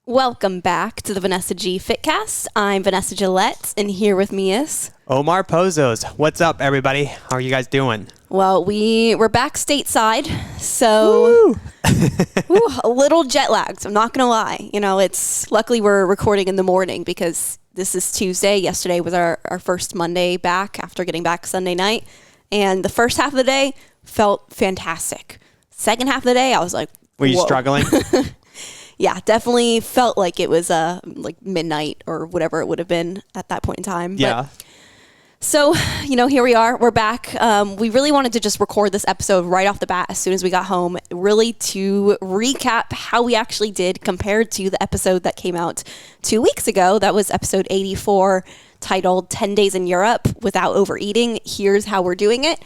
Welcome back to the Vanessa G Fitcast. I'm Vanessa Gillette, and here with me is Omar Pozos. What's up, everybody? How are you guys doing? Well, we're back stateside, so a little jet lagged. I'm not gonna lie. It's luckily we're recording in the morning because this is Tuesday. Yesterday was our first Monday back after getting back Sunday night, and the first half of the day felt fantastic. Second half of the day, I was like, were you whoa. struggling? Yeah, definitely felt like it was like midnight or whatever it would have been at that point in time. Yeah. But, so, here we are. We're back. We really wanted to just record this episode right off the bat as soon as we got home, really to recap how we actually did compared to the episode that came out 2 weeks ago. That was episode 84, titled 10 Days in Europe Without Overeating. Here's how we're doing it.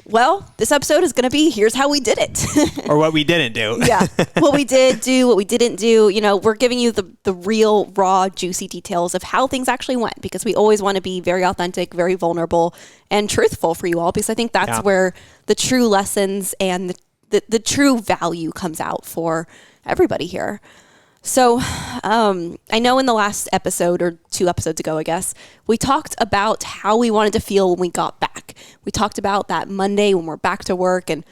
Well, this episode is going to be here's how we did it. Or what we didn't do. Yeah. What we did do, what we didn't do. We're giving you the real, raw, juicy details of how things actually went, because we always want to be very authentic, very vulnerable, and truthful for you all, because I think that's where the true lessons and the true value comes out for everybody here. So I know in the last episode, or 2 episodes ago, I guess, we talked about how we wanted to feel when we got back. We talked about that Monday when we're back to work and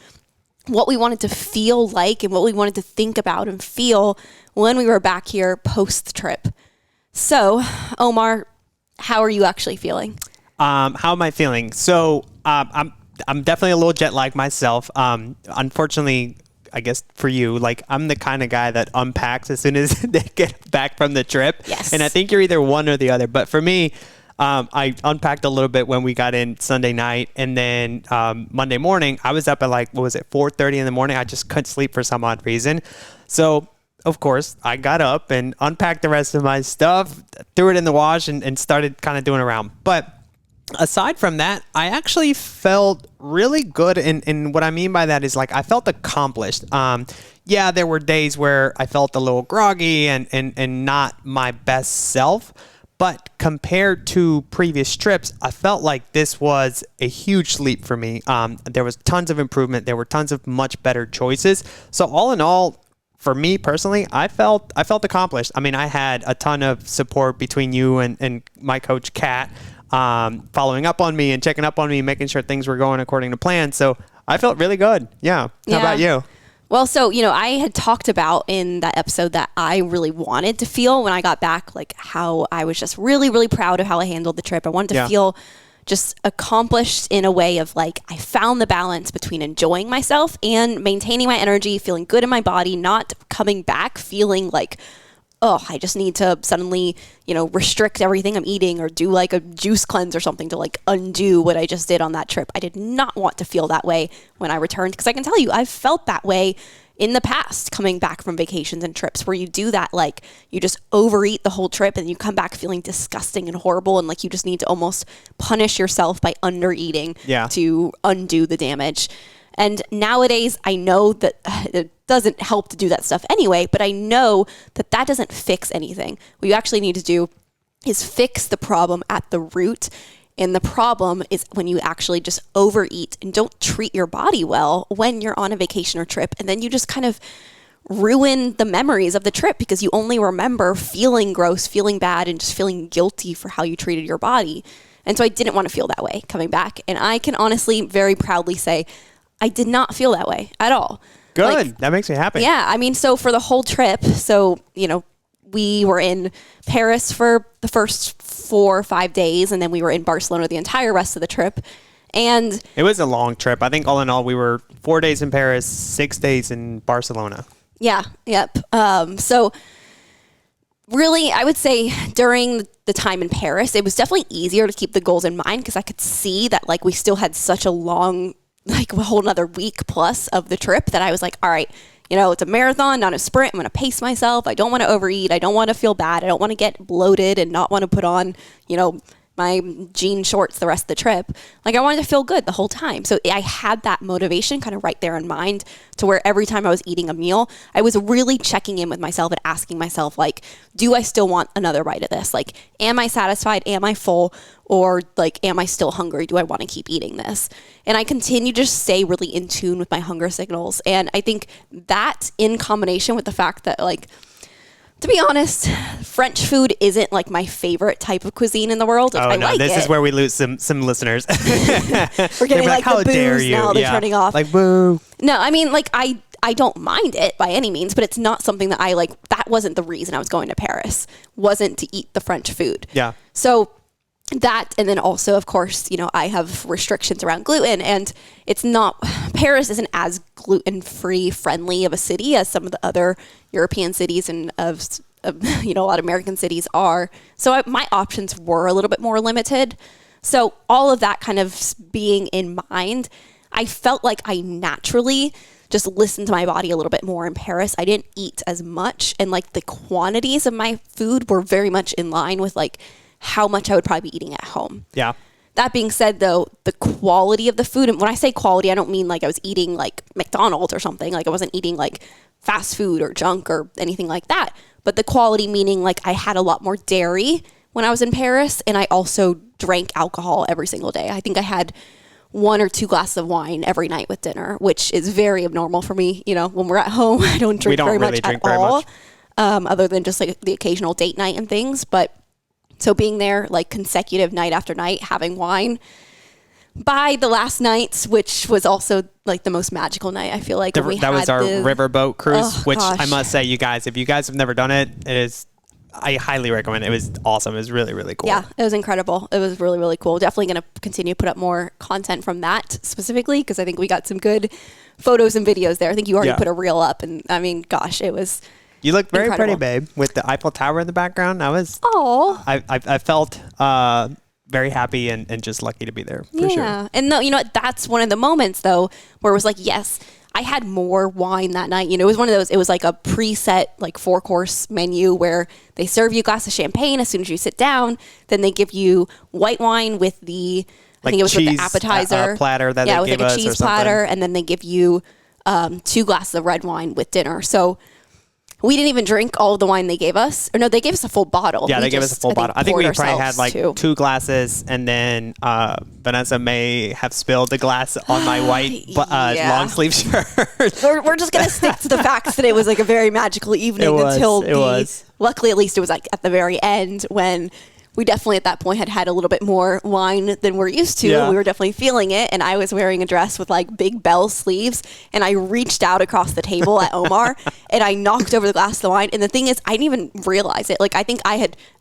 what we wanted to feel like and what we wanted to think about and feel when we were back here post-trip. So, Omar, how are you actually feeling? How am I feeling? So I'm definitely a little jet lagged myself. Unfortunately, I guess for you, I'm the kind of guy that unpacks as soon as they get back from the trip. Yes. And I think you're either one or the other. But for me, I unpacked a little bit when we got in Sunday night. And then Monday morning, I was up at 4:30 in the morning. I just couldn't sleep for some odd reason. So, of course, I got up and unpacked the rest of my stuff, threw it in the wash, and started kind of doing around. But aside from that, I actually felt really good. And what I mean by that is I felt accomplished. Yeah, there were days where I felt a little groggy and not my best self. But compared to previous trips, I felt like this was a huge leap for me. There was tons of improvement. There were tons of much better choices. So all in all, for me personally, I felt accomplished. I mean, I had a ton of support between you and my coach, Kat, following up on me and checking up on me, making sure things were going according to plan. So I felt really good. Yeah. How about you? Well, so, I had talked about in that episode that I really wanted to feel when I got back, how I was just really, really proud of how I handled the trip. I wanted to feel just accomplished in a way of I found the balance between enjoying myself and maintaining my energy, feeling good in my body, not coming back feeling I just need to suddenly, restrict everything I'm eating or do a juice cleanse or something to undo what I just did on that trip. I did not want to feel that way when I returned, because I can tell you, I've felt that way in the past coming back from vacations and trips where you do that, you just overeat the whole trip and you come back feeling disgusting and horrible and you just need to almost punish yourself by under eating to undo the damage. And nowadays, I know that it doesn't help to do that stuff anyway, but I know that doesn't fix anything. What you actually need to do is fix the problem at the root. And the problem is when you actually just overeat and don't treat your body well when you're on a vacation or trip. And then you just kind of ruin the memories of the trip because you only remember feeling gross, feeling bad, and just feeling guilty for how you treated your body. And so I didn't want to feel that way coming back. And I can honestly, very proudly say, I did not feel that way at all. Good. That makes me happy. Yeah. I mean, so for the whole trip, we were in Paris for the first 4 or 5 days, and then we were in Barcelona the entire rest of the trip. And it was a long trip. I think all in all, we were 4 days in Paris, 6 days in Barcelona. Yeah. Yep. So really, I would say during the time in Paris, it was definitely easier to keep the goals in mind because I could see that we still had such a long, a whole nother week plus of the trip that I was all right, it's a marathon, not a sprint. I'm going to pace myself. I don't want to overeat. I don't want to feel bad. I don't want to get bloated and not want to put on, my jean shorts the rest of the trip. I wanted to feel good the whole time. So I had that motivation kind of right there in mind to where every time I was eating a meal, I was really checking in with myself and asking myself, do I still want another bite of this? Am I satisfied? Am I full? Or am I still hungry? Do I want to keep eating this? And I continue to just stay really in tune with my hunger signals. And I think that in combination with the fact that to be be honest, French food isn't like my favorite type of cuisine in the world. Oh, I no, like this it. is where we lose some listeners. We're getting like how the dare boos you? now. They're turning off. Like, boo. No, I mean, like, I don't mind it by any means, but it's not something that I like. That wasn't the reason I was going to Paris, wasn't to eat the French food. Yeah. So that, and then also, of course, you know, I have restrictions around gluten, and Paris isn't as gluten-free friendly of a city as some of the other European cities and of you know, a lot of American cities are. So my options were a little bit more limited. So all of that kind of being in mind, I felt like I naturally just listened to my body a little bit more in Paris. I didn't eat as much, and like the quantities of my food were very much in line with like how much I would probably be eating at home. Yeah. That being said, though, the quality of the food, and when I say quality, I don't mean like I was eating like McDonald's or something. Like I wasn't eating like fast food or junk or anything like that. But the quality meaning like I had a lot more dairy when I was in Paris, and I also drank alcohol every single day. I think I had 1 or 2 glasses of wine every night with dinner, which is very abnormal for me. You know, when we're at home, I don't drink very much at all, other than just like the occasional date night and things. But so being there like consecutive night after night, having wine. By the last night, which was also like the most magical night, I feel like. That was our riverboat cruise, which gosh. I must say, you guys, if you guys have never done it, I highly recommend it. It was awesome. It was really, really cool. Yeah, it was incredible. It was really, really cool. Definitely going to continue to put up more content from that specifically, because I think we got some good photos and videos there. I think you already put a reel up, and I mean, gosh, it was You looked very incredible. pretty, babe, with the Eiffel Tower in the background. Oh, I felt very happy and just lucky to be there for sure. Yeah. And no, you know what? That's one of the moments though where it was like, yes, I had more wine that night. You know, it was one of those, it was like a preset, like 4-course menu where they serve you a glass of champagne as soon as you sit down. Then they give you white wine with I think it was cheese, with the appetizer platter that yeah, they with gave like a us cheese or something. platter. And then they give you 2 glasses of red wine with dinner. So we didn't even drink all of the wine they gave us. Or no, they gave us a full bottle. Yeah, they gave us a full bottle. I think we probably had like too. 2 glasses, and then Vanessa may have spilled the glass on my white long sleeve shirt. We're just going to stick to the facts that it was like a very magical evening luckily at least it was like at the very end when we definitely at that point had a little bit more wine than we're used to. Yeah. We were definitely feeling it. And I was wearing a dress with like big bell sleeves. And I reached out across the table at Omar and I knocked over the glass of the wine. And the thing is, I didn't even realize it. Like, I think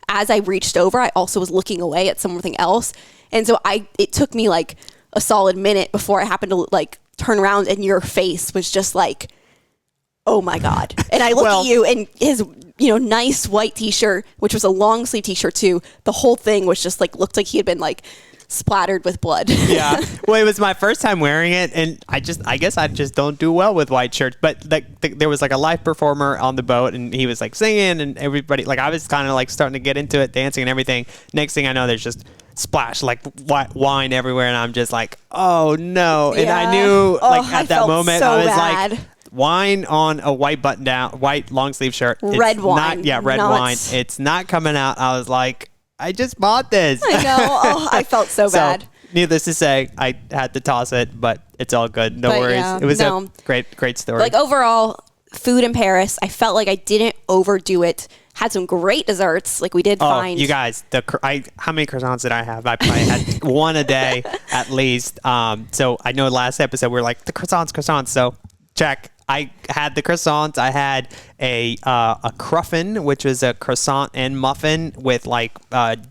as I reached over, I also was looking away at something else. And so it took me like a solid minute before I happened to like turn around and your face was just like, oh my God. And I look at you and his, nice white t-shirt, which was a long sleeve t-shirt too. The whole thing was just like, looked like he had been like splattered with blood. Yeah. Well, it was my first time wearing it. And I guess I just don't do well with white shirts, but there was like a live performer on the boat and he was like singing and everybody, like I was kind of like starting to get into it, dancing and everything. Next thing I know, there's just splash like wine everywhere. And I'm just like, oh no. And I knew at that moment, I was bad. like, wine on a white button down, white long sleeve shirt. Red wine. Red wine. It's not coming out. I was like, I just bought this. I know. Oh, I felt so bad. Needless to say, I had to toss it, but it's all good. No worries. Yeah, it was a great story. Like overall, food in Paris, I felt like I didn't overdo it. Had some great desserts. Like we did find. You guys, how many croissants did I have? I probably had one a day at least. So I know last episode we were like the croissants. So check. I had the croissants. I had a cruffin, which was a croissant and muffin with like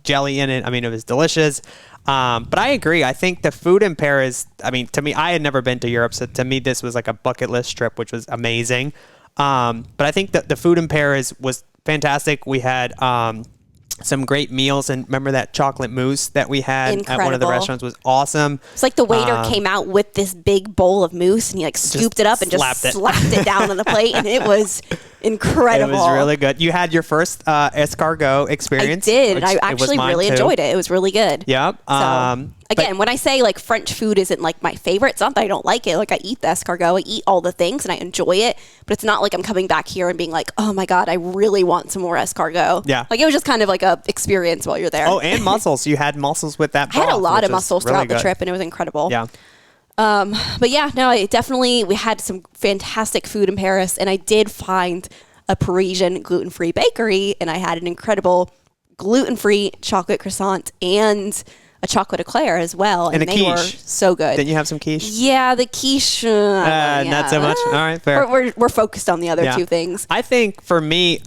jelly in it. I mean, it was delicious. But I agree. I think the food in Paris, I mean, to me, I had never been to Europe. So to me, this was like a bucket list trip, which was amazing. But I think that the food in Paris was fantastic. We had some great meals, and remember that chocolate mousse that we had at one of the restaurants was awesome. It's like the waiter came out with this big bowl of mousse and he like scooped it up and just slapped it down on the plate, and it was incredible. It was really good. You had your first escargot experience. I did. I actually really enjoyed it. It was really good. Yep. So, again, when I say like French food isn't like my favorite, it's not that I don't like it. Like I eat the escargot, I eat all the things and I enjoy it, but it's not like I'm coming back here and being like, oh my God, I really want some more escargot. Yeah. Like it was just kind of like a experience while you're there. Oh, and mussels. You had mussels with that broth. I had a lot of mussels throughout the trip and it was incredible. Yeah. But yeah, no, we had some fantastic food in Paris, and I did find a Parisian gluten-free bakery, and I had an incredible gluten-free chocolate croissant and a chocolate eclair as well, and they were so good. Didn't you have some quiche? Yeah, the quiche. Not so much. All right, fair. We're focused on the other two things. I think for me,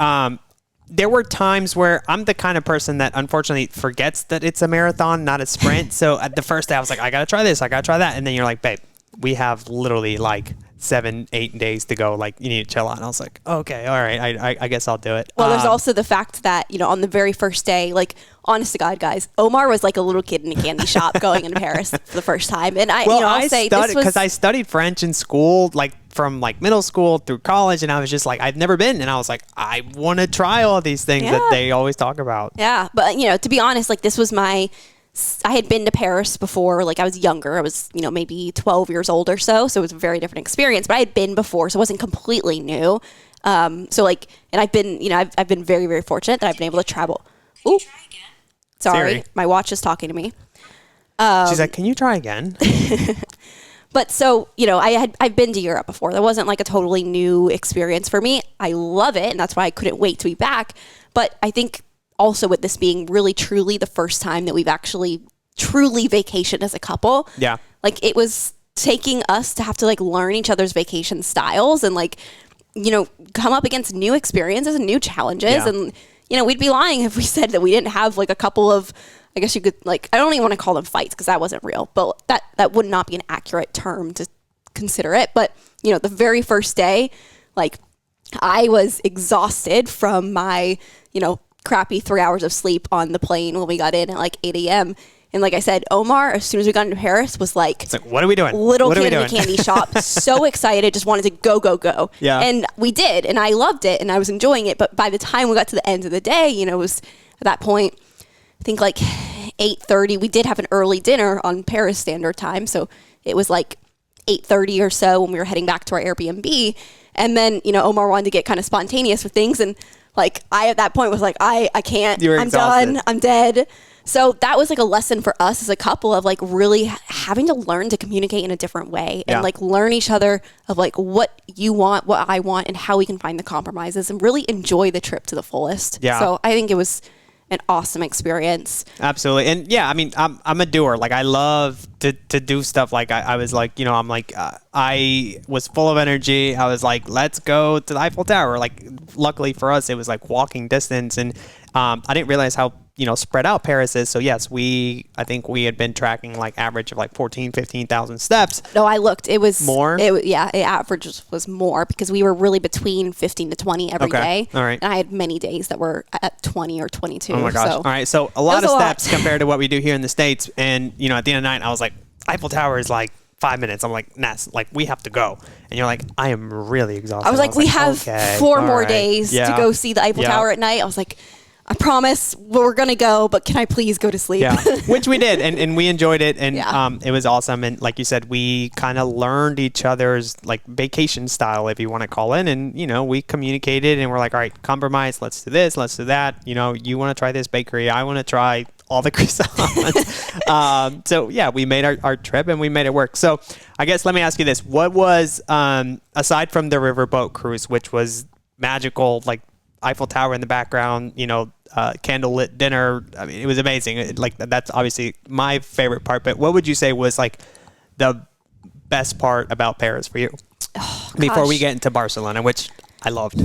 there were times where I'm the kind of person that unfortunately forgets that it's a marathon, not a sprint. So at the first day, I was like, I gotta try this, I gotta try that, and then you're like, babe, we have literally like 7-8 days to go. Like, you need to chill out. And I was like, okay, all right, I guess I'll do it. Well, there's also the fact that, on the very first day, like, honest to God, guys, Omar was like a little kid in a candy shop going into Paris for the first time. And I'll say this was because I studied French in school, like from like middle school through college, and I was just like, I've never been, and I was like, I want to try all these things that they always talk about. Yeah, but to be honest, like this was I had been to Paris before, like I was younger. I was, maybe 12 years old or so. So it was a very different experience, but I had been before, so it wasn't completely new. So like, and I've been, I've been very, very fortunate that I've been able to travel. Ooh, sorry. Siri. My watch is talking to me. She's like, can you try again? But so, I've been to Europe before. That wasn't like a totally new experience for me. I love it. And that's why I couldn't wait to be back. But I think also with this being really truly the first time that we've actually truly vacationed as a couple. Yeah. Like it was taking us to have to like learn each other's vacation styles and like, come up against new experiences and new challenges. Yeah. And, we'd be lying if we said that we didn't have like a couple of, I guess you could like, I don't even want to call them fights because that wasn't real, but that would not be an accurate term to consider it. But, the very first day, like I was exhausted from my, crappy 3 hours of sleep on the plane when we got in at like 8 a.m. And like I said, Omar, as soon as we got into Paris, was like, it's like, what are we doing? Little kid in the candy shop, so excited, just wanted to go. Yeah. And we did, and I loved it, and I was enjoying it. But by the time we got to the end of the day, it was at that point, I think like 8:30. We did have an early dinner on Paris Standard Time, so it was like 8:30 or so when we were heading back to our Airbnb. And then, Omar wanted to get kind of spontaneous with things, and like I at that point was like, I can't, I'm done, I'm dead. So that was like a lesson for us as a couple of like really having to learn to communicate in a different way and like learn each other of like what you want, what I want, and how we can find the compromises and really enjoy the trip to the fullest. Yeah. So I think it was an awesome experience. Absolutely. And yeah, I mean, I'm a doer. Like I love to do stuff. Like I was like, I'm like, I was full of energy. I was like, let's go to the Eiffel Tower. Like luckily for us, it was like walking distance. And I didn't realize how, spread out Paris is. So yes, I think we had been tracking like average of like 15,000 steps. No, I looked, it was more. It average was more because we were really between 15 to 20 every day. All right. And I had many days that were at 20 or 22. Oh my gosh. So all right. So a lot of steps compared to what we do here in the States. And, at the end of the night, I was like, Eiffel Tower is like 5 minutes. I'm like, Ness, like we have to go. And you're like, I am really exhausted. I was like, we have 4 more days to go see the Eiffel Tower at night. I was like, I promise we're going to go, but can I please go to sleep? Yeah, which we did. And we enjoyed it. And it was awesome. And like you said, we kind of learned each other's like vacation style, if you want to call it. And, we communicated and we're like, all right, compromise. Let's do this. Let's do that. You want to try this bakery. I want to try all the croissants. So yeah, we made our trip and we made it work. So I guess let me ask you this. What was, aside from the riverboat cruise, which was magical, like Eiffel Tower in the background, candlelit dinner. I mean, it was amazing. That's obviously my favorite part, but what would you say was like the best part about Paris for you? Before we get into Barcelona, which I loved.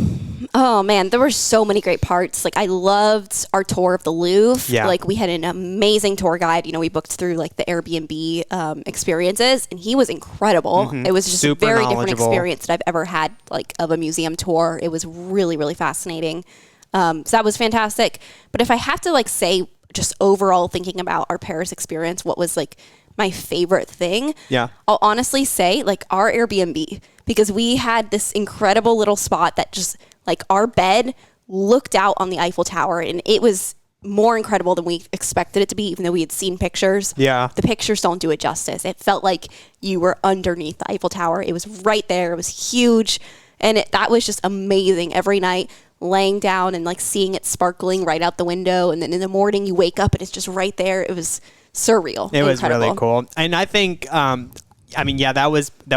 Oh man, there were so many great parts. Like I loved our tour of the Louvre. Yeah. Like we had an amazing tour guide. We booked through like the Airbnb experiences, and he was incredible. Mm-hmm. It was just a very different experience that I've ever had, like of a museum tour. It was really, really fascinating. So that was fantastic. But if I have to like say, just overall thinking about our Paris experience, what was like my favorite thing? Yeah, I'll honestly say like our Airbnb, because we had this incredible little spot that just like our bed looked out on the Eiffel Tower, and it was more incredible than we expected it to be, even though we had seen pictures. Yeah. The pictures don't do it justice. It felt like you were underneath the Eiffel Tower. It was right there. It was huge. And that was just amazing every night, laying down and like seeing it sparkling right out the window. And then in the morning you wake up and it's just right there. It was surreal. It was really cool. And I think, that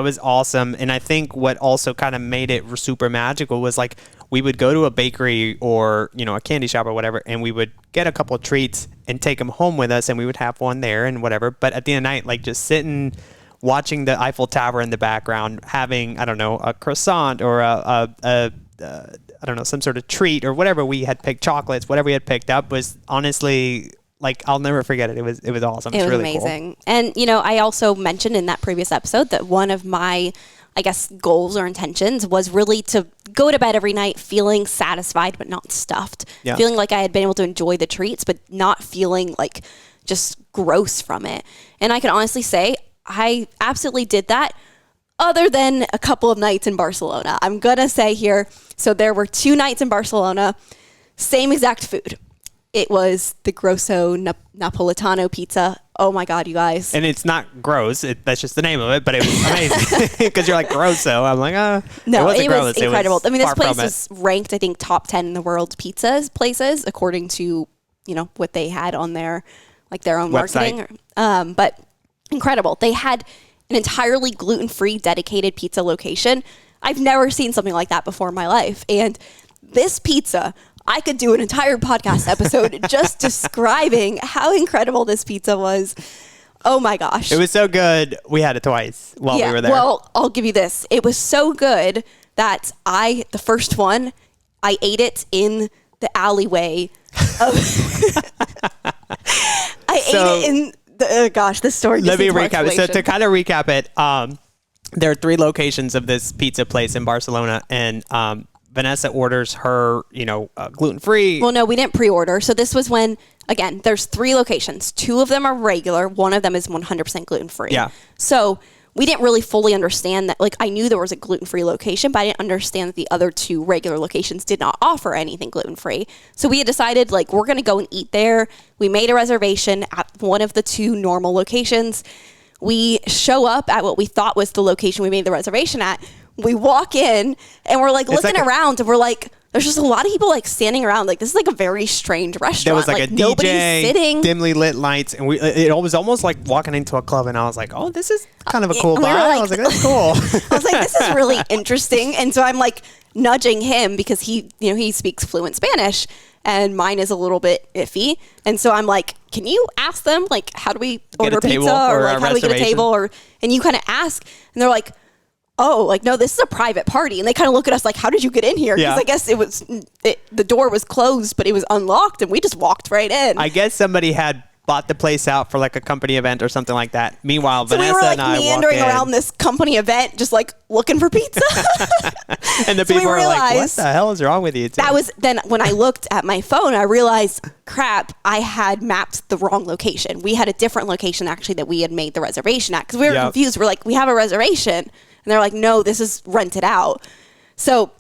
was awesome. And I think what also kind of made it super magical was like, we would go to a bakery or, you know, a candy shop or whatever, and we would get a couple of treats and take them home with us, and we would have one there and whatever. But at the end of the night, like just sitting, watching the Eiffel Tower in the background, having, I don't know, a croissant or I don't know, some sort of treat or whatever we had picked, chocolates, whatever we had picked up, was honestly, like, I'll never forget it. It was awesome. It was really amazing. Cool. And, you know, I also mentioned in that previous episode that one of my, I guess, goals or intentions was really to go to bed every night feeling satisfied but not stuffed. Yeah. Feeling like I had been able to enjoy the treats but not feeling like just gross from it. And I can honestly say I absolutely did that, other than a couple of nights in Barcelona. I'm going to say here, so there were 2 nights in Barcelona, same exact food. It was the Grosso Napolitano pizza. Oh my God, you guys. And it's not gross. That's just the name of it, but it was amazing. Because you're like, Grosso. I'm like, no, it was incredible. I mean, this place was ranked, I think, top 10 in the world places, according to, you know, what they had on their, like, their own website. Marketing. But incredible. They had an entirely gluten-free dedicated pizza location. I've never seen something like that before in my life. And this pizza, I could do an entire podcast episode just describing how incredible this pizza was. Oh my gosh. It was so good. We had it twice while we were there. Well, I'll give you this. It was so good that the first one, I ate it in the alleyway of I ate it in this story. Let me recap it. So to kind of recap it, there are 3 locations of this pizza place in Barcelona, and Vanessa orders her, you know, gluten-free. Well, no, we didn't pre-order. So this was when, again, there's 3 locations. 2 of them are regular. 1 of them is 100% gluten-free. Yeah. So we didn't really fully understand that. Like, I knew there was a gluten-free location, but I didn't understand that the other 2 regular locations did not offer anything gluten-free. So we had decided, like, we're going to go and eat there. We made a reservation at one of the 2 normal locations. We show up at what we thought was the location we made the reservation at. We walk in and we're like looking around and we're like, there's just a lot of people like standing around. Like, this is like a very strange restaurant. There was like a DJ, nobody's sitting, dimly lit lights, and it was almost like walking into a club. And I was like, oh, this is kind of a cool vibe. I was like, that's cool. I was like, this is really interesting. And so I'm like nudging him because he speaks fluent Spanish and mine is a little bit iffy. And so I'm like, can you ask them, like, how do we order pizza, or like, how do we get a table, and you kind of ask, and they're like, oh, like, no, this is a private party. And they kind of look at us like, how did you get in here? Because I guess the door was closed, but it was unlocked, and we just walked right in. I guess somebody had bought the place out for like a company event or something like that. Meanwhile, so Vanessa we were like and I meandering around this company event, just like looking for pizza. And the people were like, what the hell is wrong with you two? That was then when I looked at my phone, I realized, crap, I had mapped the wrong location. We had a different location actually that we had made the reservation at, because we were confused. We're like, we have a reservation. And they're like, no, this is rented out. So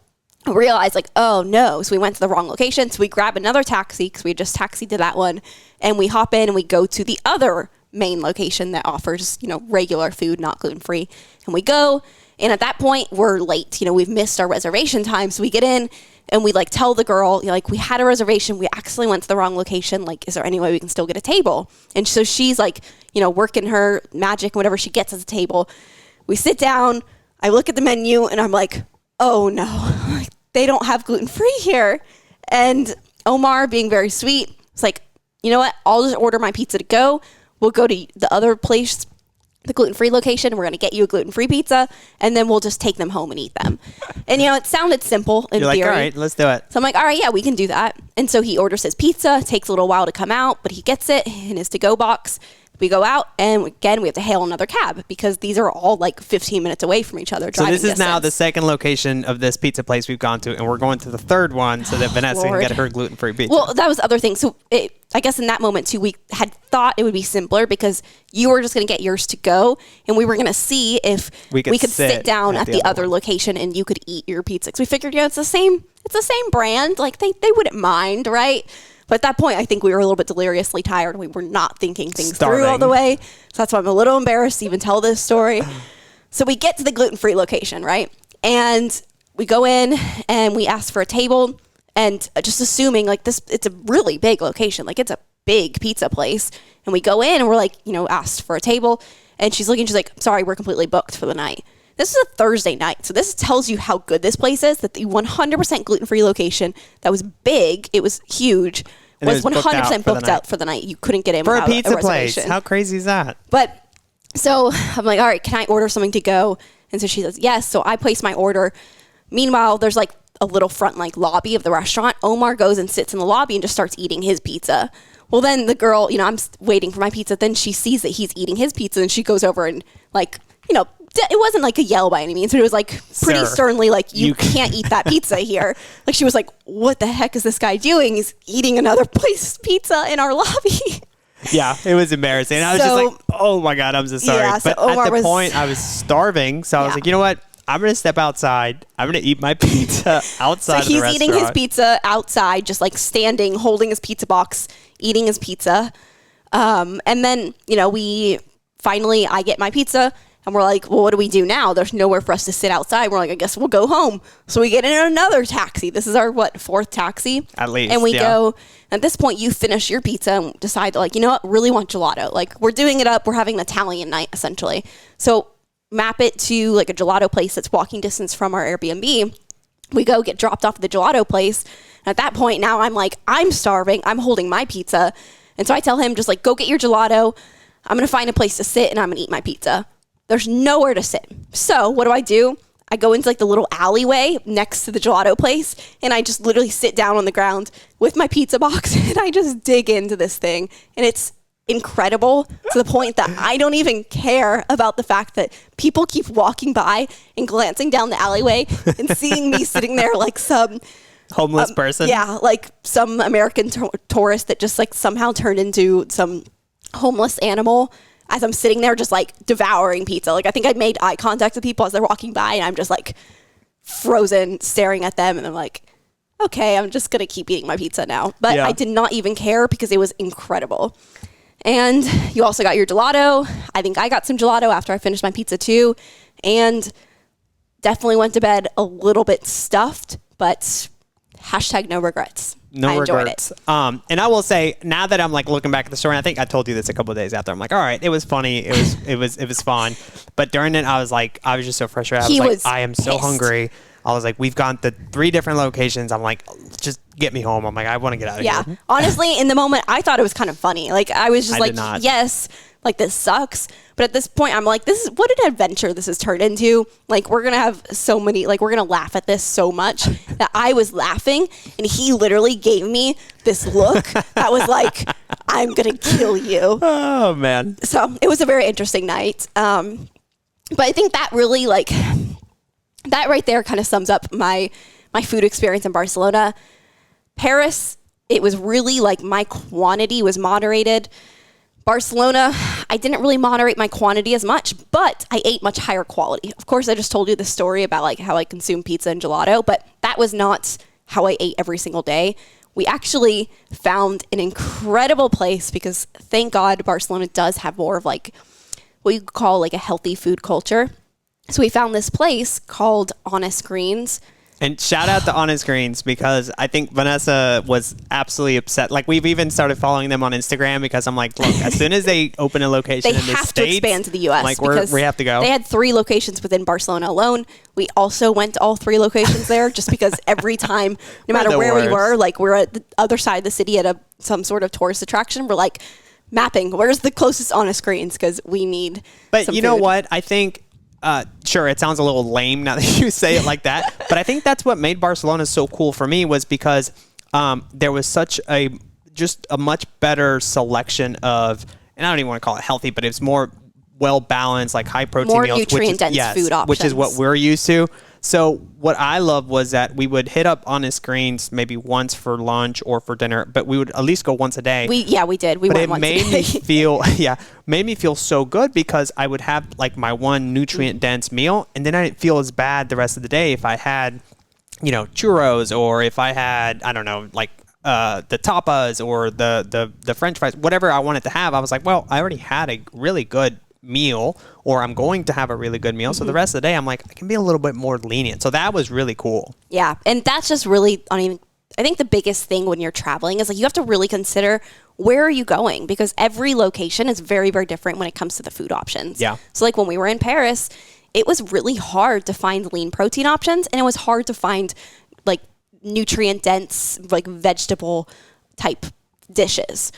I realized, like, oh no. So we went to the wrong location. So we grab another taxi, because we had just taxied to that one. And we hop in and we go to the other main location that offers, regular food, not gluten-free. And we go, and at that point we're late. We've missed our reservation time. So we get in and we like tell the girl, like, we had a reservation. We accidentally went to the wrong location. Like, is there any way we can still get a table? And so she's like, working her magic, whatever, she gets us a table. We sit down. I look at the menu and I'm like, oh no, they don't have gluten-free here. And Omar, being very sweet, was like, you know what? I'll just order my pizza to go. We'll go to the other place, the gluten-free location. We're going to get you a gluten-free pizza, and then we'll just take them home and eat them. And, it sounded simple in theory. You're like, all right, let's do it. So I'm like, all right, yeah, we can do that. And so he orders his pizza. It takes a little while to come out, but he gets it in his to-go box. We go out, and again, we have to hail another cab, because these are all like 15 minutes away from each other. So this is now the second location of this pizza place we've gone to, and we're going to the third one so that Vanessa can get her gluten-free pizza. Well, that was the other thing. So I guess in that moment too, we had thought it would be simpler, because you were just going to get yours to go, and we were going to see if we could sit down at the other location and you could eat your pizza. Because we figured, it's the same brand. Like they wouldn't mind, right? But at that point, I think we were a little bit deliriously tired. We were not thinking things through all the way. So that's why I'm a little embarrassed to even tell this story. So we get to the gluten-free location, right? And we go in and we ask for a table, and just assuming like this, it's a really big location. Like, it's a big pizza place. And we go in and we're like, asked for a table, and she's like, sorry, we're completely booked for the night. This is a Thursday night. So this tells you how good this place is, that the 100% gluten-free location that was big, it was huge, was 100% booked out for the night. You couldn't get in for without a pizza place. reservation. How crazy is that? But so I'm like, all right, can I order something to go? And so she says, yes. So I place my order. Meanwhile, there's like a little front like lobby of the restaurant. Omar goes and sits in the lobby and just starts eating his pizza. Well, then the girl, I'm waiting for my pizza. Then she sees that he's eating his pizza and she goes over and like, it wasn't like a yell by any means, but it was like pretty Sir, sternly like, you can't eat that pizza here. Like she was like, what the heck is this guy doing? He's eating another place's pizza in our lobby. Yeah, it was embarrassing. I was just like, oh my God, I'm so sorry. Yeah, so but Omar at the point, I was starving. So I was like, you know what? I'm going to step outside. I'm going to eat my pizza outside of the restaurant. So he's eating his pizza outside, just like standing, holding his pizza box, eating his pizza. And then, I get my pizza. And we're like, well, what do we do now? There's nowhere for us to sit outside. We're like, I guess we'll go home. So we get in another taxi. This is our, fourth taxi? At least, and we go, at this point, you finish your pizza and decide, like, you know what, really want gelato. Like, we're doing it up. We're having an Italian night, essentially. So map it to, like, a gelato place that's walking distance from our Airbnb. We go get dropped off at the gelato place. And at that point, now I'm like, I'm starving. I'm holding my pizza. And so I tell him, just, like, go get your gelato. I'm going to find a place to sit, and I'm going to eat my pizza. There's nowhere to sit. So what do? I go into like the little alleyway next to the gelato place, and I just literally sit down on the ground with my pizza box, and I just dig into this thing. And it's incredible to the point that I don't even care about the fact that people keep walking by and glancing down the alleyway and seeing me sitting there like some homeless person. Yeah, like some American tourist that just like somehow turned into some homeless animal. As I'm sitting there just like devouring pizza. Like I think I made eye contact with people as they're walking by, and I'm just like frozen staring at them, and I'm like, okay, I'm just gonna keep eating my pizza now. But I did not even care because it was incredible. And you also got your gelato. I think I got some gelato after I finished my pizza too, and definitely went to bed a little bit stuffed, but hashtag no regrets. No regrets. And I will say, now that I'm like looking back at the story, and I think I told you this a couple of days after, I'm like, all right, it was funny. It was fun. But during it, I was just so frustrated. I was like, I am so hungry. I was like, we've gone to 3 different locations. I'm like, just get me home. I'm like, I want to get out of here. Yeah. Honestly, in the moment, I thought it was kind of funny. Like I was just yes, like this sucks. But at this point, I'm like, what an adventure this has turned into. Like we're going to have so many, like we're going to laugh at this so much that I was laughing, and he literally gave me this look that was like, I'm going to kill you. Oh man. So it was a very interesting night. But I think that really that right there kind of sums up my food experience in Barcelona. Paris, it was really like my quantity was moderated. Barcelona, I didn't really moderate my quantity as much, but I ate much higher quality. Of course, I just told you the story about like how I consume pizza and gelato, but that was not how I ate every single day. We actually found an incredible place because thank God Barcelona does have more of like what you could call like a healthy food culture. So we found this place called Honest Greens. And shout out to Honest Greens, because I think Vanessa was absolutely upset. Like we've even started following them on Instagram because I'm like, look, as soon as they open a location in the States, they have to expand to the U.S. Like because we have to go. They had 3 locations within Barcelona alone. We also went to all 3 locations there just because every time, no matter where we were, like we're at the other side of the city at some sort of tourist attraction, we're like mapping, where's the closest Honest Greens, because we need But some you know food. what? I think sure, it sounds a little lame now that you say it like that, but I think that's what made Barcelona so cool for me, was because there was such a much better selection of, and I don't even want to call it healthy, but it's more well balanced, like high protein meals, nutrient dense food options, which is what we're used to. So what I loved was that we would hit up Honest Greens maybe once for lunch or for dinner, but we would at least go once a day. We did. We went once a day. Made me feel so good because I would have like my one nutrient dense meal, and then I didn't feel as bad the rest of the day if I had, churros, or if I had, I don't know, like the tapas or the French fries, whatever I wanted to have. I was like, well, I already had a really good meal, or I'm going to have a really good meal. So the rest of the day, I'm like, I can be a little bit more lenient. So that was really cool. Yeah. And that's just really, I think the biggest thing when you're traveling is like, you have to really consider where are you going, because every location is very, very different when it comes to the food options. Yeah. So like when we were in Paris, it was really hard to find lean protein options, and it was hard to find like nutrient dense, like vegetable type dishes.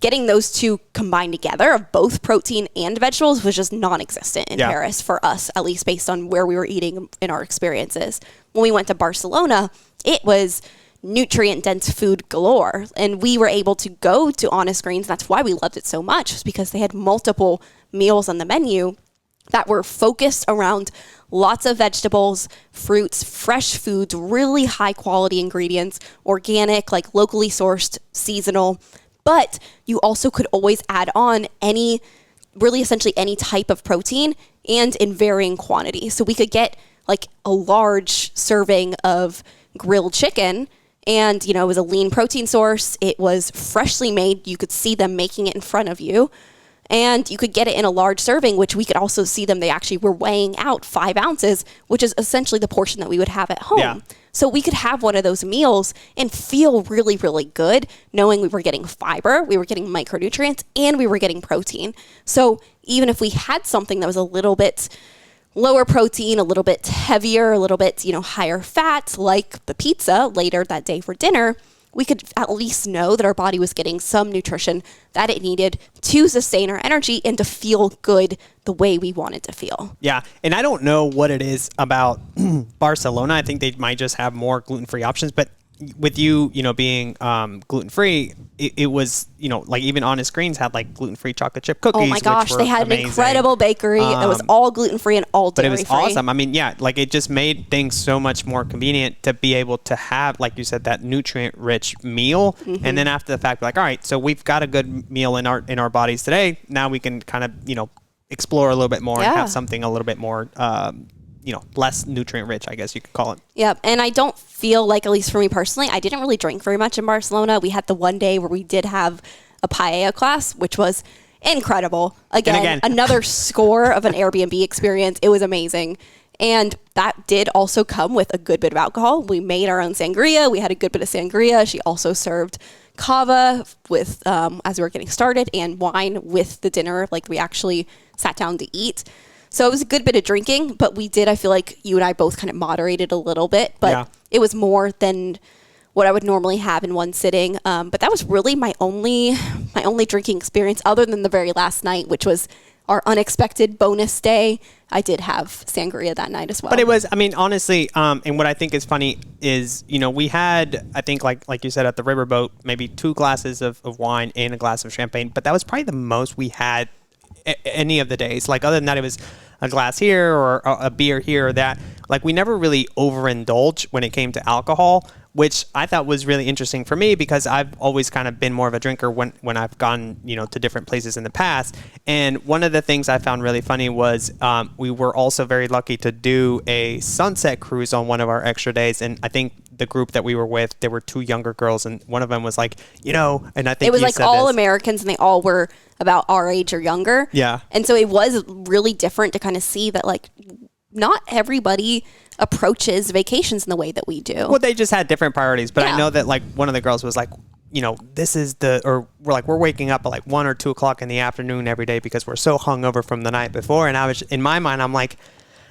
Getting those two combined together of both protein and vegetables was just non-existent in Paris for us, at least based on where we were eating in our experiences. When we went to Barcelona, it was nutrient dense food galore, and we were able to go to Honest Greens. That's why we loved it so much, was because they had multiple meals on the menu that were focused around lots of vegetables, fruits, fresh foods, really high quality ingredients, organic, like locally sourced, seasonal. But you also could always add on essentially any type of protein, and in varying quantity. So we could get like a large serving of grilled chicken, and, it was a lean protein source. It was freshly made. You could see them making it in front of you. And you could get it in a large serving, which we could also see them. They actually were weighing out 5 ounces, which is essentially the portion that we would have at home. Yeah. So we could have one of those meals and feel really, really good, knowing we were getting fiber, we were getting micronutrients, and we were getting protein. So even if we had something that was a little bit lower protein, a little bit heavier, a little bit, higher fat, like the pizza later that day for dinner, we could at least know that our body was getting some nutrition that it needed to sustain our energy and to feel good the way we wanted to feel. Yeah. And I don't know what it is about Barcelona. I think they might just have more gluten-free options, but with you, being gluten-free, it was, like even Honest Greens had like gluten-free chocolate chip cookies. Oh my gosh, they had amazing. An incredible bakery. It was all gluten-free and all dairy-free. But it was awesome. I mean, yeah, like it just made things so much more convenient to be able to have, like you said, that nutrient-rich meal. Mm-hmm. And then after the fact, like, all right, so we've got a good meal in our bodies today. Now we can kind of, explore a little bit more and have something a little bit more less nutrient rich, I guess you could call it. Yeah. And I don't feel like, at least for me personally, I didn't really drink very much in Barcelona. We had the one day where we did have a paella class, which was incredible. Again, another score of an Airbnb experience. It was amazing. And that did also come with a good bit of alcohol. We made our own sangria. We had a good bit of sangria. She also served cava with, as we were getting started, and wine with the dinner. Like we actually sat down to eat. So it was a good bit of drinking, but I feel like you and I both kind of moderated a little bit, but it was more than what I would normally have in one sitting. But that was really my only drinking experience other than the very last night, which was our unexpected bonus day. I did have sangria that night as well. But it was, I mean, honestly, and what I think is funny is, we had, I think like you said at the riverboat, maybe 2 glasses of wine and a glass of champagne, but that was probably the most we had any of the days. Like other than that, it was a glass here or a beer here or that. Like we never really overindulged when it came to alcohol, which I thought was really interesting for me because I've always kind of been more of a drinker when I've gone, to different places in the past. And one of the things I found really funny was we were also very lucky to do a sunset cruise on one of our extra days. And I think the group that we were with, there were 2 younger girls, and one of them was like, and I think it was like all Americans, and they all were about our age or younger. Yeah. And so it was really different to kind of see that, like, not everybody approaches vacations in the way that we do. Well, they just had different priorities. But I know that, like, one of the girls was like, this is we're waking up at like 1 or 2 o'clock in the afternoon every day because we're so hungover from the night before. And I was, in my mind, I'm like,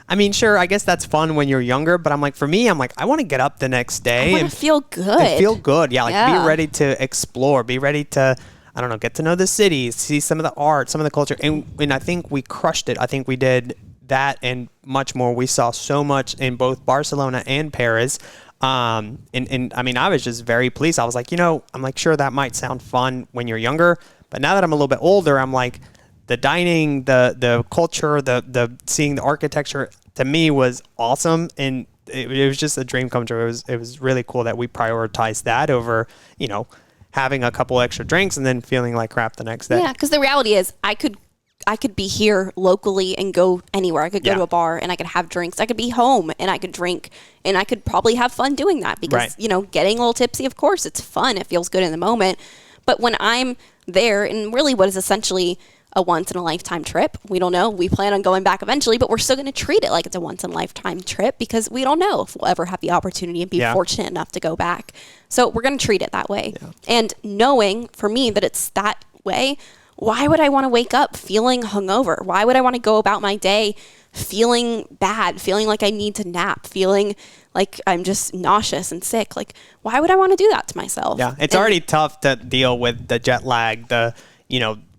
I mean, sure, I guess that's fun when you're younger, but I'm like, for me, I'm like, I want to get up the next day and feel good. Yeah, be ready to explore, be ready to, I don't know, get to know the cities, see some of the art, some of the culture. And I think we crushed it. I think we did that and much more. We saw so much in both Barcelona and Paris. And I mean, I was just very pleased. I was like, I'm like, sure, that might sound fun when you're younger, but now that I'm a little bit older, I'm like, the dining, the culture, the seeing the architecture, to me was awesome. And it was just a dream come true. It was really cool that we prioritized that over, having a couple extra drinks and then feeling like crap the next day. Yeah, because the reality is I could be here locally and go anywhere. I could go to a bar and I could have drinks. I could be home and I could drink, and I could probably have fun doing that because, getting a little tipsy, of course, it's fun. It feels good in the moment. But when I'm there in really what is essentially a once-in-a-lifetime trip, we don't know. We plan on going back eventually, but we're still going to treat it like it's a once-in-a-lifetime trip because we don't know if we'll ever have the opportunity and be fortunate enough to go back. So we're going to treat it that way. Yeah. And knowing, for me, that it's that way, why would I want to wake up feeling hungover? Why would I want to go about my day feeling bad, feeling like I need to nap, feeling like I'm just nauseous and sick. Like, why would I want to do that to myself? Yeah, it's already tough to deal with the jet lag,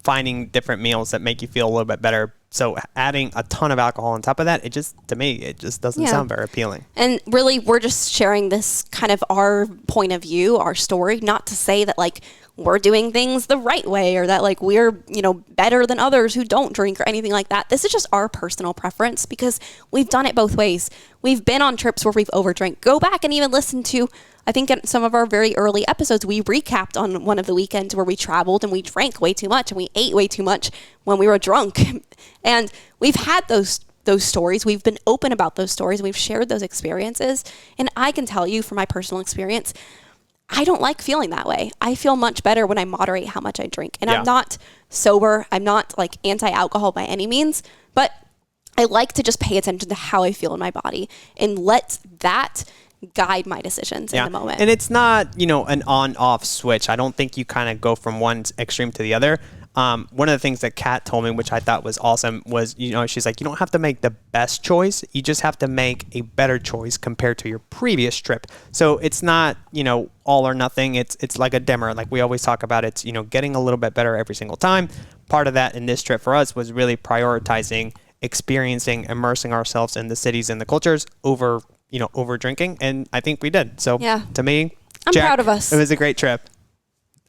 finding different meals that make you feel a little bit better. So adding a ton of alcohol on top of that, to me, it just doesn't sound very appealing. And really, we're just sharing this kind of our point of view, our story, not to say that like we're doing things the right way or that like we're, better than others who don't drink or anything like that. This is just our personal preference because we've done it both ways. We've been on trips where we've overdrank. Go back and even listen to, I think in some of our very early episodes, we recapped on one of the weekends where we traveled and we drank way too much and we ate way too much when we were drunk. And we've had those stories. We've been open about those stories. We've shared those experiences. And I can tell you from my personal experience, I don't like feeling that way. I feel much better when I moderate how much I drink. And I'm not sober. I'm not like anti-alcohol by any means, but I like to just pay attention to how I feel in my body and let that guide my decisions in the moment. And it's not, an on-off switch. I don't think you kind of go from one extreme to the other. One of the things that Kat told me, which I thought was awesome, was, she's like, you don't have to make the best choice. You just have to make a better choice compared to your previous trip. So it's not, all or nothing. It's like a dimmer. Like we always talk about, it's, getting a little bit better every single time. Part of that in this trip for us was really prioritizing, experiencing, immersing ourselves in the cities and the cultures over drinking. And I think we did. So to me, I'm proud of us. It was a great trip.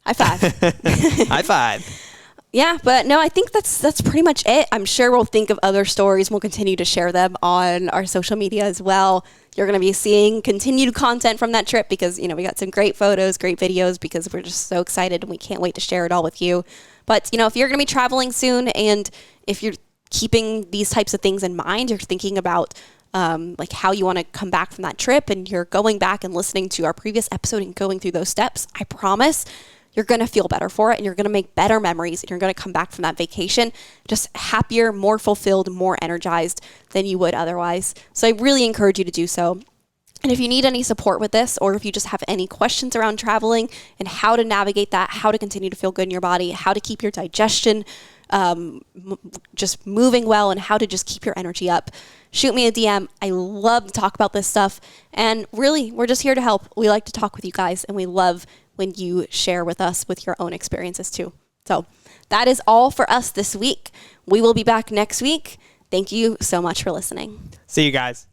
High five. High five. Yeah, but no, I think that's pretty much it. I'm sure we'll think of other stories. We'll continue to share them on our social media as well. You're going to be seeing continued content from that trip because, we got some great photos, great videos because we're just so excited and we can't wait to share it all with you. But, if you're going to be traveling soon and if you're keeping these types of things in mind, you're thinking about like how you want to come back from that trip and you're going back and listening to our previous episode and going through those steps, I promise you're going to feel better for it and you're going to make better memories and you're going to come back from that vacation just happier, more fulfilled, more energized than you would otherwise. So I really encourage you to do so. And if you need any support with this, or if you just have any questions around traveling and how to navigate that, how to continue to feel good in your body, how to keep your digestion just moving well, and how to just keep your energy up, shoot me a DM. I love to talk about this stuff. And really, we're just here to help. We like to talk with you guys, and we love when you share with us with your own experiences too. So that is all for us this week. We will be back next week. Thank you so much for listening. See you guys.